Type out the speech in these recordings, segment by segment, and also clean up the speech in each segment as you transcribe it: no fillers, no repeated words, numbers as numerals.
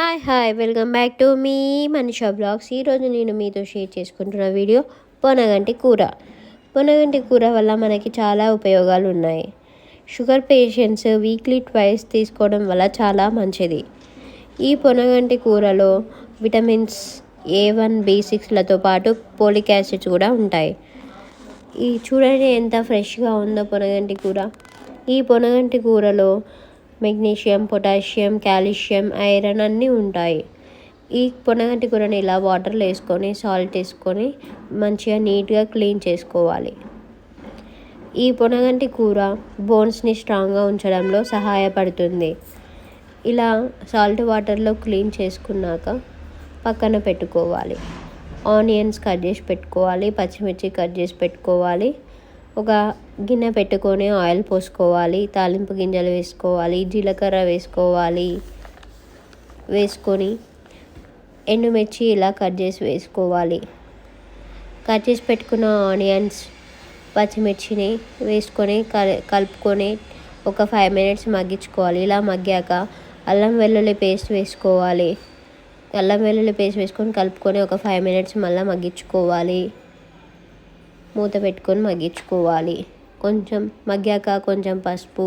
Hi welcome back to మీ Manisha blogs. ఈరోజు నేను మీతో షేర్ చేసుకుంటున్న వీడియో పొనగంటి కూర. పొనగంటి కూర వల్ల మనకి చాలా ఉపయోగాలు ఉన్నాయి. షుగర్ పేషెంట్స్ వీక్లీ ట్వైస్ తీసుకోవడం వల్ల చాలా మంచిది. ఈ పొనగంటి కూరలో విటమిన్స్ A1 B6లతో పాటు పోలిక్ యాసిడ్స్ కూడా ఉంటాయి. ఈ చూడండి ఎంత ఫ్రెష్గా ఉందో పొనగంటి కూర. ఈ పొనగంటి కూరలో మెగ్నీషియం, పొటాషియం, కాల్షియం, ఐరన్ అన్నీ ఉంటాయి. ఈ పొనగంటి కూరని ఇలా వాటర్లో వేసుకొని సాల్ట్ వేసుకొని మంచిగా నీట్గా క్లీన్ చేసుకోవాలి. ఈ పొనగంటి కూర బోన్స్ని స్ట్రాంగ్గా ఉంచడంలో సహాయపడుతుంది. ఇలా సాల్ట్ వాటర్లో క్లీన్ చేసుకున్నాక పక్కన పెట్టుకోవాలి. ఆనియన్స్ కట్ చేసి పెట్టుకోవాలి, పచ్చిమిర్చి కట్ చేసి పెట్టుకోవాలి. ఒక గిన్నె పెట్టుకొని ఆయిల్ పోసుకోవాలి, తాలింపు గింజలు వేసుకోవాలి, జీలకర్ర వేసుకొని ఎండుమిర్చి ఇలా కట్ చేసి వేసుకోవాలి. కట్ చేసి పెట్టుకున్న ఆనియన్స్, పచ్చిమిర్చిని వేసుకొని కలుపుకొని ఒక 5 minutes మగ్గించుకోవాలి. ఇలా మగ్గాక అల్లం వెల్లుల్లి పేస్ట్ వేసుకోవాలి. అల్లం వెల్లుల్లి పేస్ట్ వేసుకొని కలుపుకొని ఒక 5 minutes మళ్ళీ మగ్గించుకోవాలి. మూత పెట్టుకొని మగ్గించుకోవాలి. కొంచెం మగ్గాక కొంచెం పసుపు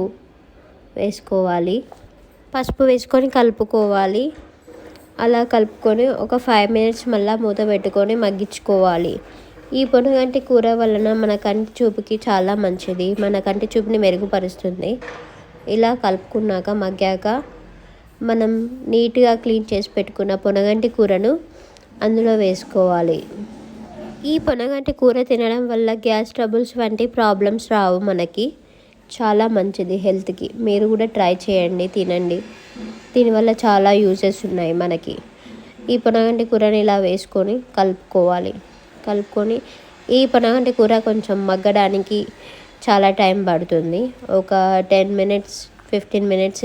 వేసుకోవాలి. పసుపు వేసుకొని కలుపుకోవాలి. అలా కలుపుకొని ఒక 5 minutes మళ్ళీ మూత పెట్టుకొని మగ్గించుకోవాలి. ఈ పొనగంటి కూర వలన మన కంటి చూపుకి చాలా మంచిది. మన కంటి చూపుని మెరుగుపరుస్తుంది. ఇలా కలుపుకున్నాక మగ్గాక మనం నీట్గా క్లీన్ చేసి పెట్టుకున్న పొనగంటి కూరను అందులో వేసుకోవాలి. ఈ పొనగంటి కూర తినడం వల్ల గ్యాస్ ట్రబుల్స్ వంటి ప్రాబ్లమ్స్ రావు. మనకి చాలా మంచిది హెల్త్కి. మీరు కూడా ట్రై చేయండి, తినండి. దీనివల్ల చాలా యూజెస్ ఉన్నాయి మనకి. ఈ పొనగంటి కూరని ఇలా వేసుకొని కలుపుకొని ఈ పొనగంటి కూర కొంచెం మగ్గడానికి చాలా టైం పడుతుంది. ఒక 10 minutes 15 minutes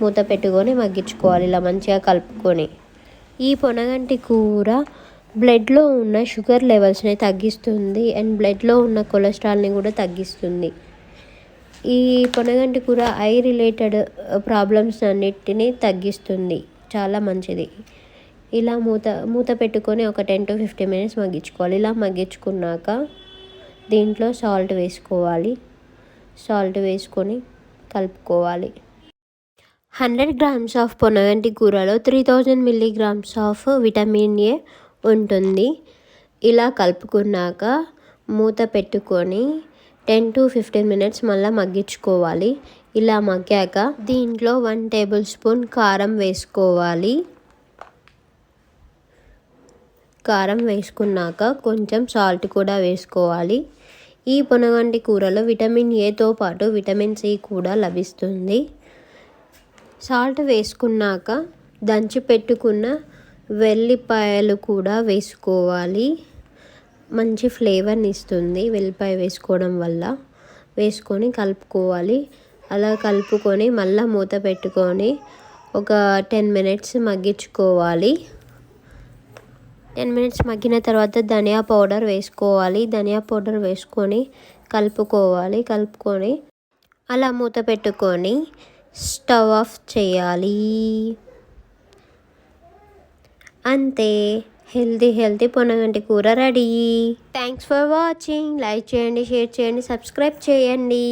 మూత పెట్టుకొని మగ్గించుకోవాలి. ఇలా మంచిగా కలుపుకొని. ఈ పొనగంటి కూర బ్లడ్లో ఉన్న షుగర్ లెవెల్స్ని తగ్గిస్తుంది అండ్ బ్లడ్లో ఉన్న కొలెస్ట్రాల్ని కూడా తగ్గిస్తుంది. ఈ పొనగంటి కూర ఐ రిలేటెడ్ ప్రాబ్లమ్స్ అన్నిటిని తగ్గిస్తుంది. చాలా మంచిది. ఇలా మూత పెట్టుకొని ఒక 10 to 15 minutes మగ్గించుకోవాలి. ఇలా మగ్గించుకున్నాక దీంట్లో సాల్ట్ వేసుకొని కలుపుకోవాలి. 100 grams ఆఫ్ పొనగంటి కూరలో 3000 milligrams ఆఫ్ విటమిన్ A ఉంటుంది. ఇలా కలుపుకున్నాక మూత పెట్టుకొని 10 to 15 minutes మళ్ళీ మగ్గించుకోవాలి. ఇలా మగ్గాక దీంట్లో 1 tablespoon కారం వేసుకోవాలి. కారం వేసుకున్నాక కొంచెం సాల్ట్ కూడా వేసుకోవాలి. ఈ పొనగంటి కూరలో విటమిన్ Aతో పాటు విటమిన్ C కూడా లభిస్తుంది. సాల్ట్ వేసుకున్నాక దంచి పెట్టుకున్న వెల్లిపాయలు కూడా వేసుకోవాలి. మంచి ఫ్లేవర్ని ఇస్తుంది వెల్లిపాయ వేసుకోవడం వల్ల. వేసుకొని కలుపుకోవాలి. అలా కలుపుకొని మళ్ళీ మూత పెట్టుకొని ఒక 10 minutes మగ్గించుకోవాలి. 10 minutes మగ్గిన తర్వాత ధనియా పౌడర్ వేసుకోవాలి. ధనియా పౌడర్ వేసుకొని కలుపుకొని అలా మూత పెట్టుకొని స్టవ్ ఆఫ్ చేయాలి. అంతే, హెల్తీ పొనగంటి కూర ready. Thanks for watching. Like చేయండి, షేర్ చేయండి, సబ్స్క్రైబ్ చేయండి.